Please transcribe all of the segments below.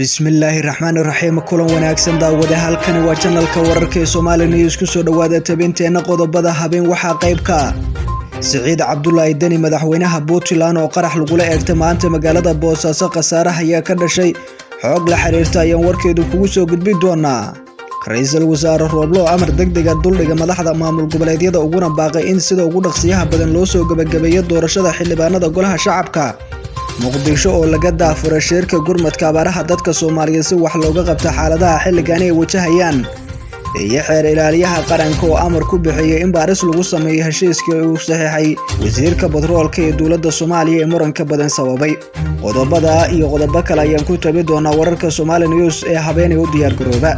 bismillaahi raxmaani raxiim kulan wanaagsan daawada halkani waa channelka wararka ee Soomaali News ku soo dhawaada tabinteena qodobada habeen waxa qayb ka Saciid Cabdullaahi Dani madaxweynaha Puntland oo qarax lagu eegtay maanta magaalada Boosaaso qasaaraha ayaa ka dhashay xoog la xiriirta ayaan warkeedu kugu soo gudbin doonaa Ra'iisul Wasaare Rooblo amar degdeg ah duldhiga madaxda maamul goboleedyada uguna baaqay in sida ugu dhaqsiyaha badan loo soo gabagabeeyo doorashada xildhibaanada golaha shacabka muqdisho oo laga daafuray shirka gurmadka abaaraha dadka Soomaaliyeed si wax looga qabto xaaladaha xilligan ay wajahayaan iyo xeer ilaaliyaha qaranka oo amar ku bixiyay in baaris lagu sameeyo heshiiskii uu saxiixay wasiirka batroolka ee dowladda Soomaaliya ee muranka badan sababay qodobada iyo qodobo kale ayaan ku tabi doonaa wararka Soomaali News ee habeenay u diyaar garooba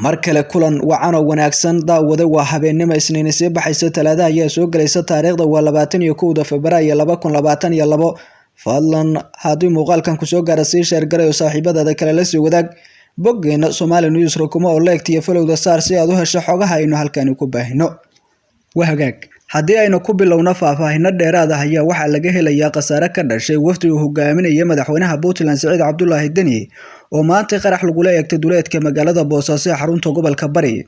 markale kulan wacan oo wanaagsan daawada waa habeenimo Isniin sii baxaysa Talaada ayaa soo galaysa taariikhda waa 21 Febraayo 2022 fadlan haddii muuqaalkan ku soo gaara sii share gareeyo saaxiibadada kale la sii wadaag boggeena Soomaali News rukuma oo leegtiyo folowda saar si aad u hesho xogaha aynu halkan ku baahino wahagaag haddii aynu ku bilowno faahfaahinno dheeraad ah ayaa waxaa laga helayaa qasaare ka dhashay wafdi uu hogaaminayay madaxweynaha Puntland Saciid Cabdullaahi Dani oo maanta qarax lagu eegtay duleedka magaalada Boosaaso ee xarunta gobolka Bari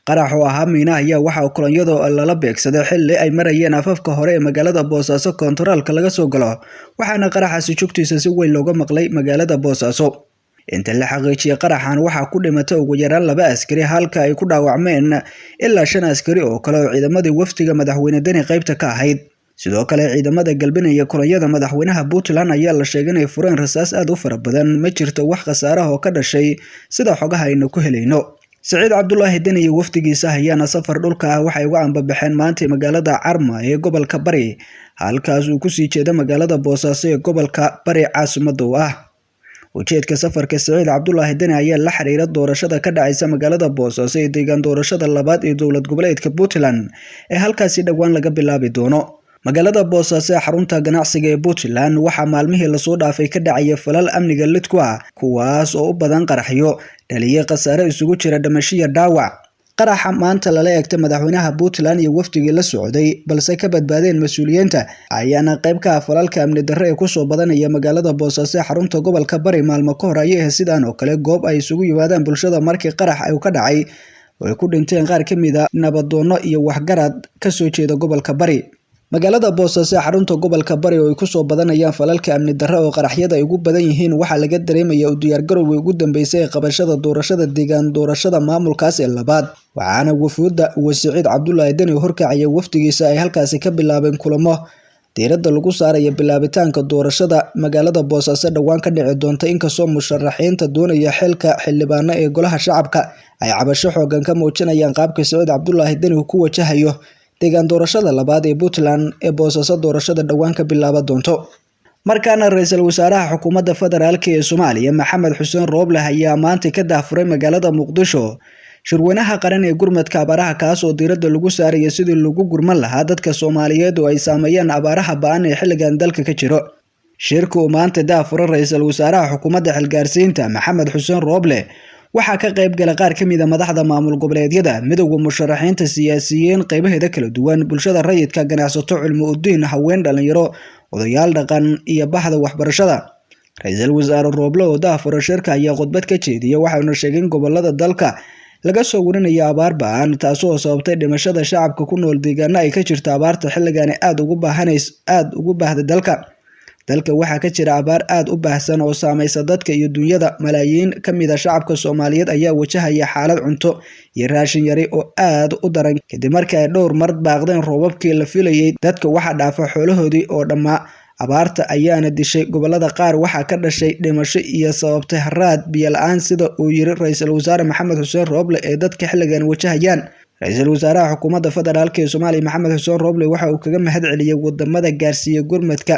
qarax oo ahaa miina ayaa waxa uu kulanyada lala beegsaday xilli ay marayeen afafka hore ee magaalada Boosaaso kontaroolka laga soo galo waxaana qaraxaasi joogtiisa si weyn looga maqlay magaalada Boosaaso inta la xaqiijiyay qaraxan waxa ku dhimatay ugu yaraan 2 askari halka ay ku dhaawacmeen ilaa 5 askari oo kale oo ciidamadii wafdiga madaxweyne Dani qaybta ka ahayd sidoo kale ciidamada galbinaya kulanyada madaxweynaha Puntland ayaa la sheegay inay fureen rasaas aad u fara badan ma jirto wax qasaare ah oo ka dhashay sida xogaha aynu ku helayno Saciid Cabdullaahi Dani iyo wafdigiisa ayaana safar dhulka ah waxay uga anbabaxeen maanta magaalada Carma ee gobolka Bari halkaas uu ku sii jeedo magaalada Boosaaso ee gobolka Bari caasimadda u ah ujeedka safarka Saciid Cabdullaahi Dani ayaa la xiriira doorashada ka dhacaysa magaalada Boosaaso ee deegaan doorashada labaad ee dowlad goboleedka Puntland ee halkaasi dhawaan laga bilaabi doono magaalada Boosaaso ee xarunta ganacsiga ee Puntland waxa maalmihii la soo dhaafay ka dhacay falal amniga lidku ah kuwaas oo u badan qaraxyo dhaliye qasaare isugu jira dhimasho dhaawac qaraxa maanta lala eegtay madaxweynaha Puntland iyo wafdigii la socday balse ka badbaadeen mas'uuliyiinta ayaana qayb ka ah falalka amni darro ee ku soo badanaya magaalada Boosaaso ee xarunta gobolka Bari maalmo ka hor ayay sidaan oo kale goob ay isugu yimaadaan bulshada markii qarax ay ka dhacay oo ku dhinteen qaar ka mid ah nabadoono iyo waxgarad ka soo jeeda gobolka Bari magaalada Boosaaso ee xarunta gobolka Bari oo ay ku soo badanayaan falalka amni darro oo qaraxyada ay ugu badan yihiin waxa laga dareemayaa u diyaar garowga ugu dambeysay ee qabashada doorashada deegaan doorashada maamulkaas ee labaad waxaana wafuudda Saciid Cabdullaahi Dani horkacaya wafdigiisa ay halkaasi ka bilaabeen kulamo diiradda lagu saarayo bilaabitaanka doorashada magaalada Boosaaso dhawaan ka dhici doonta inkastoo musharaxiinta doonaya xilka xildhibaano ee golaha shacabka ay cabasho xoogan ka muujinayaan qaabka Saciid Cabdullaahi Dani ku wajahayo deegaan doorashada labaad ee Puntland ee Boosaaso doorashada dhawaan ka bilaaba doonto markaana ra'iisul wasaaraha xukuumadda federaalka ee Soomaaliya Maxamed Xuseen Rooble ayaa maanta ka daafuray magaalada Muqdisho shirweynaha qaran ee gurmadka abaaraha kaas oo diiradda lagu saarayo sidii lagu gurman lahaa dadka Soomaaliyeed oo ay saameeyeen abaaraha ba'an ee xilligan dalka ka jiro shirku maanta daafuray ra'iisul wasaaraha xukuumadda xilgaarsiinta Maxamed Xuseen Rooble waxaa ka qayb galay qaar ka mid ah madaxda maamul goboleedyada midowga musharaxiinta siyaasiyiin qaybaheeda kala duwan bulshada rayidka ganacsato cilmi u diin haween dhalinyaro odayaal dhaqan iyo bahda waxbarashada ra'iisul wasaare Rooble oo daafuray shirka ayaa khudbad ka jeediyay waxaana sheegay in gobolada dalka laga soo warinayo abaar ba'an taasoo sababtay dhimashada shacabka ku nool deegaano ay ka jirto abaarta xilligan aad ugu baahday dalka waxaa ka jira abaar aad u baahsan oo saamaysa dadka iyo dunyada malaayiin ka mid ah shacabka Soomaaliyeed ayaa wajahaya xaalad cunto iyo raashin yari oo aad u daran kadib markii ay dhowr mar baaqdeen roobabkii la filayay dadka waxa dhaafa xoolahoodii oo dhammaa abaarta ayaana dishay gobolada qaar waxa ka dhashay dhimasho iyo sababtay haraad biyo la'aan sida uu yiri ra'iisul wasaare Maxamed Xuseen Rooble ee dadka xilligan wajahayaan ra'iisul wasaaraha xukuumadda federaalka ee Soomaaliya Maxamed Xuseen Rooble waxa uu kaga mahad celiyay wadamada gaarsiiyay gurmadka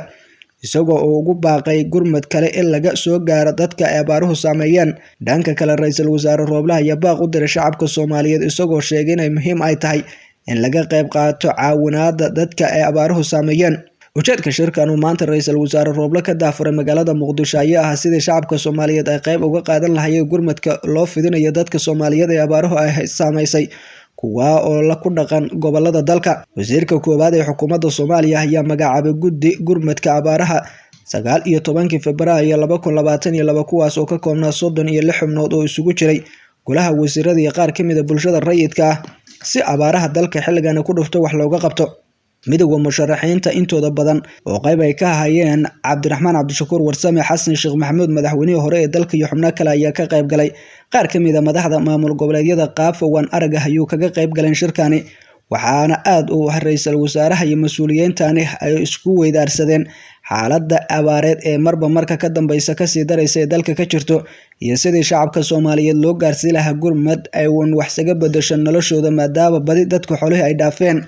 isagoo ugu baaqay gurmad kale in laga soo gaaro dadka ay abaaruhu saameeyeen dhanka kale ra'iisul wasaare Rooble ayaa baaq u diray shacabka Soomaaliyeed isagoo sheegay in ay muhiim ay tahay in laga qayb qaato caawinaada dadka ay abaaruhu saameeyeen. ujeedka shirkan uu maanta ra-iisul wasaare Rooble ka daafuray magaalada Muqdisho ayaa ah sidii shacabka Soomaaliyeed ay qayb uga qaadan lahaayeen gurmadka loo fidinayo dadka Soomaaliyeed ee abaaruhu ay saameysay kuwa oo la ku dhaqan gobolada dalka. Wasiirka koowaad ee xukuumadda Soomaaliya ayaa magacaabay guddi gurmadka abaaraha 19 Febraayo 2022 kuwaas oo ka koobnaa 36 xubnood oo isugu jiray golaha wasiirada iyo qaar ka mid ah bulshada rayidka ah si abaaraha dalka xilligan ku dhufto wax looga qabto. midowga musharaxiinta intooda badan oo qayb ay ka hayeen Cabdiraxmaan Cabdishakuur Warsame, Xasan Sheekh Maxamuud madaxweynihii hore ee dalka iyo xubno kale ayaa ka qayb galay. qaar ka mid ah madaxda maamul goboleedyada qaafwan arag ah ayuu kaga qayb galeen shirkani, waxaana aad u ra'iisul wasaaraha iyo mas'uuliyiintani ay isku weydaarsadeen xaaladda abaareed ee marba marka ka dambeysa kasii daraysa ee dalka ka jirto iyo sidii shacabka Soomaaliyeed loo gaarsiin lahaa gurmad ay wax isaga bedesho noloshooda maadaama badi dadku xoolaha ay dhaafeen.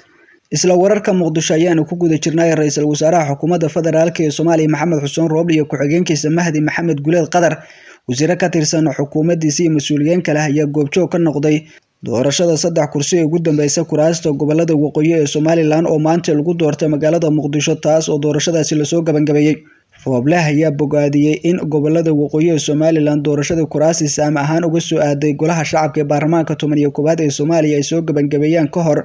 isla wararka Muqdisho ayaanu ku guda jirnay ra'iisul wasaaraha xukuumadda federaalka ee Soomaaliya Maxamed Xuseen Rooble iyo ku-xigeenkiisa Mahdi Maxamed Guleed Qadar, wasiiro ka tirsan xukuumaddiisa iyo mas'uuliyiin kale ayaa goobjoog ka noqday doorashada 3 kursi ee ugu dambeysay kuraasta gobolada waqooyi ee Somaliland oo maanta lagu doortay magaalada Muqdisho, taas oo doorashadaasi la soo gabangabeeyay. Rooble ayaa bogaadiyay in gobolada waqooyi ee Somaliland doorashada kuraasi saam ahaan uga soo aaday golaha shacabka ee baarlamaanka 11 ee Soomaaliya ay soo gabangabeeyaan ka hor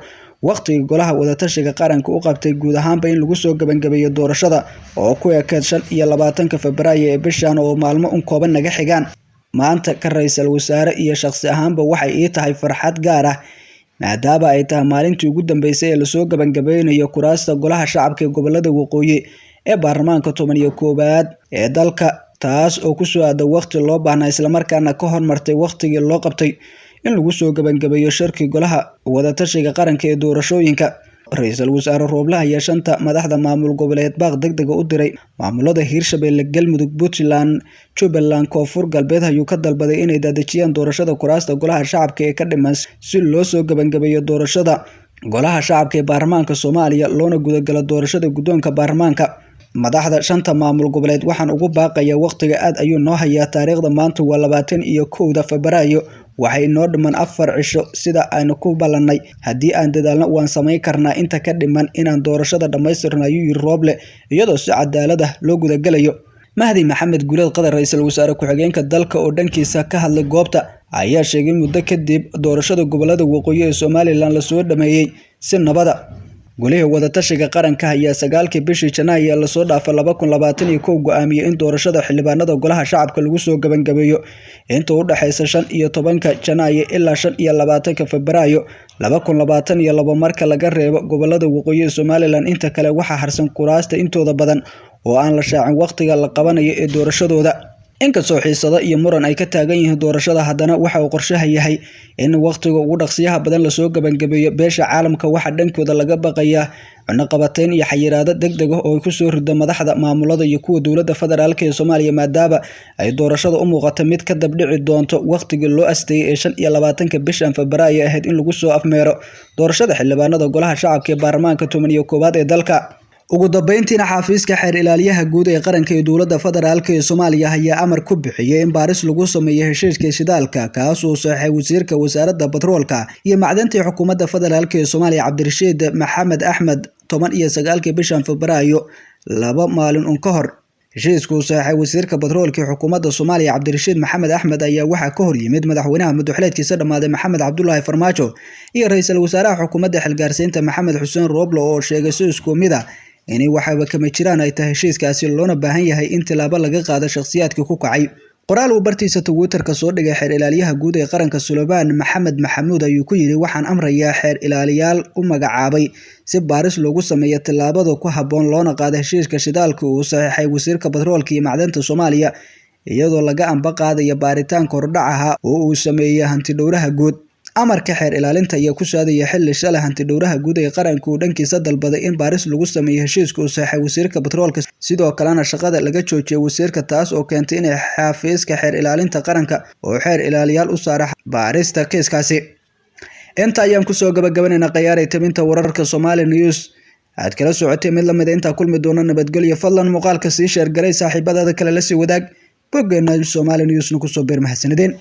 waqtiga golaha wadatashiga qaranka u qabtay guud ahaanba in lagu soo gabangabeeyo doorashada oo ku ekeed 25 Febraayo ee bishan oo maalmo kooban naga xigaan. maanta ka ra'iisul wasaare iyo shakhsi ahaanba waxay ii tahay farxad gaar ah maadaama ay tahay maalintii ugu dambeysay ee la soo gabangabeeyo kuraasta golaha shacabka ee gobolada waqooyi ee baarlamaanka 11 ee dalka, taas oo ku soo aaday waqti loo baahnaa isla markaana ka hormartay waqtigii loo qabtay in lagu soo gabangabeeyo shirki golaha wadatashiga qaranka ee doorashooyinka. ra'iisul wasaare Rooble ayaa shanta madaxda maamul goboleed baaq degdeg u diray maamulada Hirshabelle, Galmudug, Puntland, Jubbaland, Koonfur Galbeed ayuu ka dalbaday inay dadajiyaan doorashada kuraasta golaha shacabka ee ka dhiman si loo soo gabangabeeyo doorashada golaha shacabka ee baarlamaanka Soomaaliya loona gudagalo doorashada guddoonka baarlamaanka. madaxda shanta maamul goboleed waxaan ugu baaqayaa waqtiga aad ayuu noo hayaa, taariikhda maanta waa 21 Febraayo, waxay noo dhiman 4 cisho sida aynu ku ballanay. haddii aan dadaalno waan samayn karnaa inta ka dhiman inaan doorashada dhamaystirno ayuu yiri Rooble iyadoo si cadaalad ah loo gudagalayo. Mahdi Maxamed Guleed Qadar, ra'iisul wasaare ku-xigeenka dalka oo dhankiisa ka hadlay goobta, ayaa sheegay muddo kadib doorashada gobolada waqooyi ee Somaliland la soo dhameeyay si nabada. golaha wadatashiga qaranka ayaa 9 bishii Janaayo la soo dhaafay 2021 go'aamiyay in doorashada xildhibaanada golaha shacabka lagu soo gabangabeeyo inta u dhaxaysa 15 Janaayo ilaa 25 Febraayo 2022 marka laga reebo gobolada waqooyi ee Somaliland. inta kale waxaa harsan kuraasta intooda badan oo aan la shaacin waqtiga la qabanayo ee doorashadooda. inkastoo xiisado iyo muran ay ka taagan yihiin doorashada, haddana waxa uu qorshaha yahay in waqtiga ugu dhaqsiyaha badan la soo gabangabeeyo. beesha caalamka waxa dhankooda laga baqayaa cunaqabateyn iyo xayiraado degdeg ah oo ay ku soo rido madaxda maamulada iyo kuwa dowladda federaalka ee Soomaaliya maadaama ay doorashada u muuqato mid ka dab dhici doonto waqtigii loo asteeyay ee 25 bishan Febraayo ahayd in lagu soo afmeero doorashada xildhibaanada golaha shacabka ee baarlamaanka 11 ee dalka. ugu dambeyntiina xafiiska xeer ilaaliyaha guud ee qaranka ee dowladda federaalka ee Soomaaliya ayaa amar ku bixiyay in baaris lagu sameeyo heshiiska shidaalka kaas oo saxay wasiirka wasaaradda batroolka iyo macdanta ee xukuumadda federaalka ee Soomaaliya Cabdirashiid Maxamed Axmed 19 bishan Febraayo 2 maalin ka hor. heshiisku saxay wasiirka batroolka ee xukuumadda Soomaaliya Cabdirashiid Maxamed Axmed ayaa waxa ka hor yimid madaxweynaha madaxweynaadkiisa dhamaaday Maxamed Cabdullaahi Farmaajo iyo ra'iisul wasaaraha xukuumadda xilgaarsiinta Maxamed Xuseen Rooble oo sheegay si isku mid ah inay waxba kama jiraan ay tahay heshiiskaasi loona baahan yahay in tilaabo laga qaado shakhsiyaadkii ku kacay. qoraal uu bartiisa Twitter-ka soo dhigay xeer ilaaliyaha guud ee qaranka Suleymaan Maxamed Maxamuud ayuu ku yiri waxaan amrayaa xeer ilaaliyaal u magacaabay si baaris loogu sameeyo tilaabada ku habboon loona qaado heshiiska shidaalka uu saxay wasiirka batroolka iyo macdanta Soomaaliya iyadoo laga amba qaadayo baaritaanka hordhaca oo uu sameeyay hanti dhowraha guud. amarka xeer ilaalinta ayaa ku saadaya xilli shalay hanti dhowraha guud ee qaranka uu dhankiisa dalbaday in baaris lagu sameeyo heshiiska uu saxay wasiirka batroolka, sidoo kalena shaqada laga joojiyay wasiirka, taas oo keentay in xafiiska xeer ilaalinta qaranka oo xeer ilaaliyaal u saara baarista kiiskaasi. inta ayaan ku soo gabagabaynaa qiyaaray tabinta wararka Somali News aad kala socotay mid lamid inta kulmi doona nabadgelyo. fadlan muuqaalka sii share garay saaxiibadada kale la sii wadaag boggeena Somali News ku soo beer mahadsanideen.